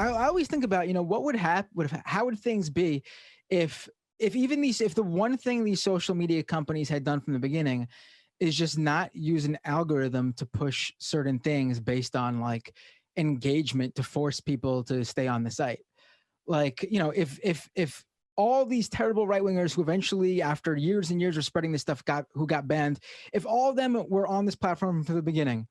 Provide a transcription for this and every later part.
I always think about, what would happen, how would things be if if the one thing these social media companies had done from the beginning is just not use an algorithm to push certain things based on like engagement to force people to stay on the site. Like, if all these terrible right wingers who eventually, after years and years of spreading this stuff, who got banned, if all of them were on this platform from the beginning,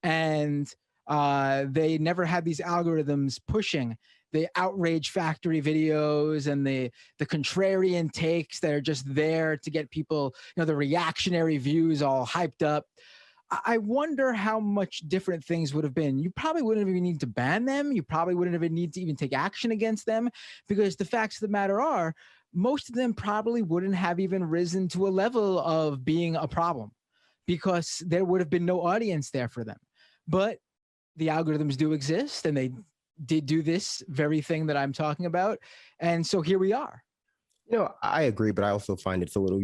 and they never had these algorithms pushing the outrage factory videos and the contrarian takes that are just there to get people, the reactionary views all hyped up. I wonder how much different things would have been. You probably wouldn't even need to ban them. You probably wouldn't even need to even take action against them, because the facts of the matter are, most of them probably wouldn't have even risen to a level of being a problem, because there would have been no audience there for them. But the algorithms do exist, and they did do this very thing that I'm talking about. And so here we are. I agree, but I also find it's a little,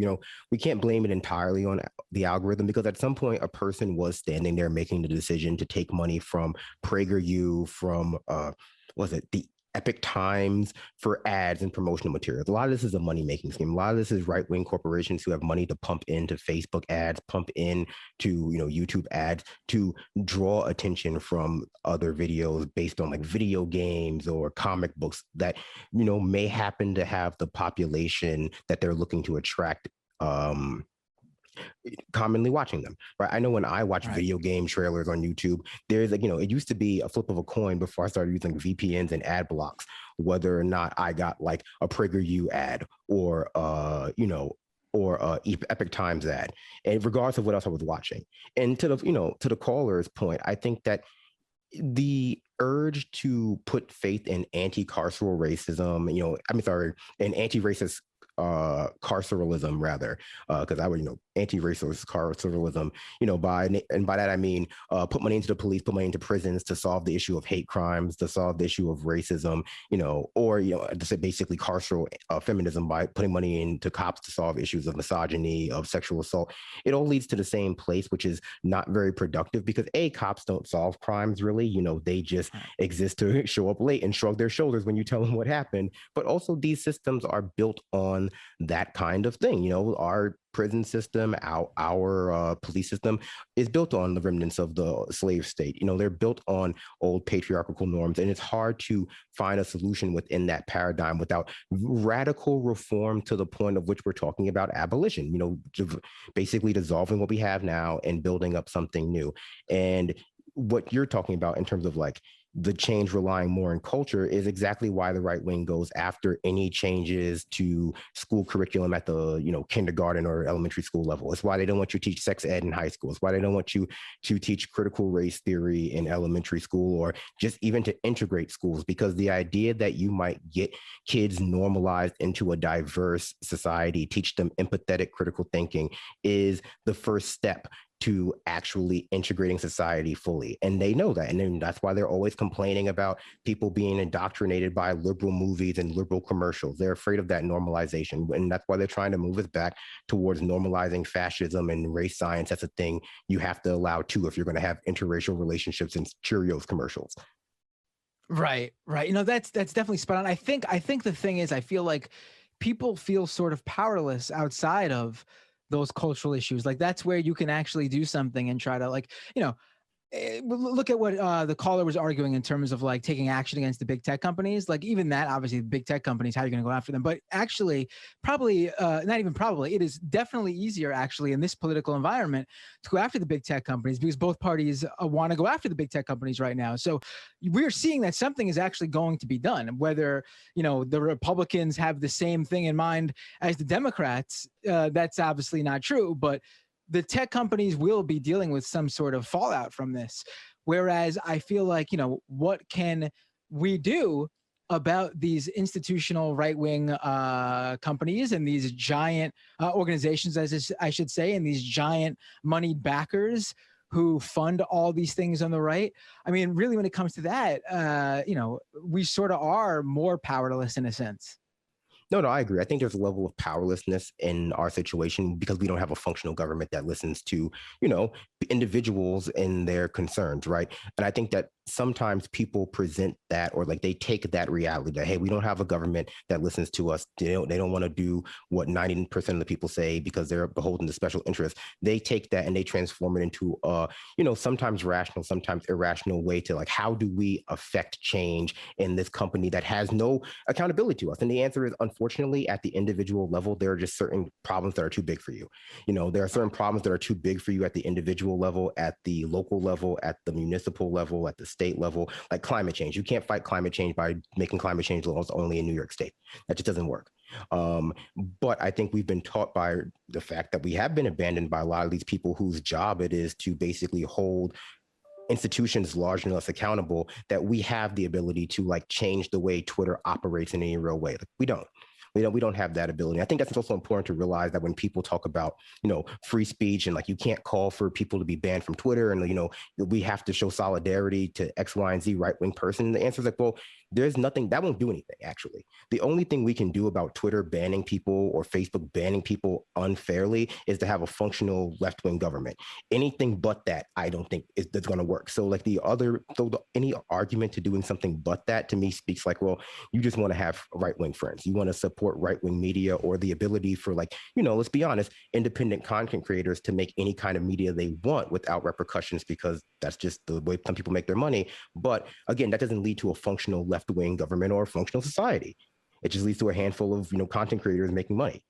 we can't blame it entirely on the algorithm, because at some point a person was standing there making the decision to take money from PragerU, from, the Epic Times, for ads and promotional materials. A lot of this is a money-making scheme. A lot of this is right-wing corporations who have money to pump into Facebook ads, pump into, YouTube ads to draw attention from other videos based on like video games or comic books that, may happen to have the population that they're looking to attract commonly watching them, right? I know when I watch video game trailers on YouTube, there's like, it used to be a flip of a coin before I started using VPNs and ad blocks, whether or not I got like a PragerU ad or Epic Times ad, and regardless of what else I was watching. And to the caller's point, I think that the urge to put faith in anti-carceral racism, and anti-racist carceralism rather, because I would, anti-racist carceralism, by that I mean put money into the police, put money into prisons to solve the issue of hate crimes, to solve the issue of racism, or to say basically carceral feminism by putting money into cops to solve issues of misogyny, of sexual assault. It all leads to the same place, which is not very productive, because cops don't solve crimes really, they just exist to show up late and shrug their shoulders when you tell them what happened. But also these systems are built on that kind of thing. Our prison system, our police system is built on the remnants of the slave state. They're built on old patriarchal norms, and it's hard to find a solution within that paradigm without radical reform to the point of which we're talking about abolition, basically dissolving what we have now and building up something new. And what you're talking about in terms of like the change relying more on culture is exactly why the right wing goes after any changes to school curriculum at the kindergarten or elementary school level. It's why they don't want you to teach sex ed in high school. It's why they don't want you to teach critical race theory in elementary school, or just even to integrate schools, because the idea that you might get kids normalized into a diverse society, teach them empathetic critical thinking, is the first step to actually integrating society fully. And they know that. And then that's why they're always complaining about people being indoctrinated by liberal movies and liberal commercials. They're afraid of that normalization. And that's why they're trying to move us back towards normalizing fascism and race science. That's a thing you have to allow too if you're going to have interracial relationships in Cheerios commercials. Right. That's definitely spot on. I think the thing is, I feel like people feel sort of powerless outside of those cultural issues. Like that's where you can actually do something and try to look at what the caller was arguing in terms of like taking action against the big tech companies. Like even that, obviously the big tech companies, how are you going to go after them? But actually not even probably, it is definitely easier actually in this political environment to go after the big tech companies, because both parties want to go after the big tech companies right now. So we're seeing that something is actually going to be done. Whether, the Republicans have the same thing in mind as the Democrats, that's obviously not true, but the tech companies will be dealing with some sort of fallout from this. Whereas I feel like, what can we do about these institutional right-wing companies and these giant organizations, as I should say, and these giant money backers who fund all these things on the right? I mean, really, when it comes to that, we sort of are more powerless in a sense. No, I agree. I think there's a level of powerlessness in our situation because we don't have a functional government that listens to, individuals and their concerns, right? And I think that sometimes people present that, or like they take that reality that, hey, we don't have a government that listens to us. They don't want to do what 90% of the people say because they're beholden to special interests. They take that and they transform it into a, sometimes rational, sometimes irrational way to like, how do we affect change in this company that has no accountability to us? And the answer is, unfortunately, at the individual level, there are just certain problems that are too big for you. There are certain problems that are too big for you at the individual level, at the local level, at the municipal level, at the state level, like climate change. You can't fight climate change by making climate change laws only in New York State. That just doesn't work. But I think we've been taught by the fact that we have been abandoned by a lot of these people whose job it is to basically hold institutions large enough accountable that we have the ability to like change the way Twitter operates in any real way. Like, we don't. We don't have that ability. I think that's also important to realize that when people talk about, free speech and like you can't call for people to be banned from Twitter and, we have to show solidarity to X, Y, and Z right-wing person. The answer is like, well, there's nothing that won't do anything, actually. The only thing we can do about Twitter banning people or Facebook banning people unfairly is to have a functional left-wing government. Anything but that, I don't think that's going to work. So like any argument to doing something but that, to me, speaks like, well, you just want to have right-wing friends. You want to support right-wing media or the ability for like, let's be honest, independent content creators to make any kind of media they want without repercussions, because that's just the way some people make their money. But again, that doesn't lead to a functional left-wing government or a functional society. It just leads to a handful of, content creators making money.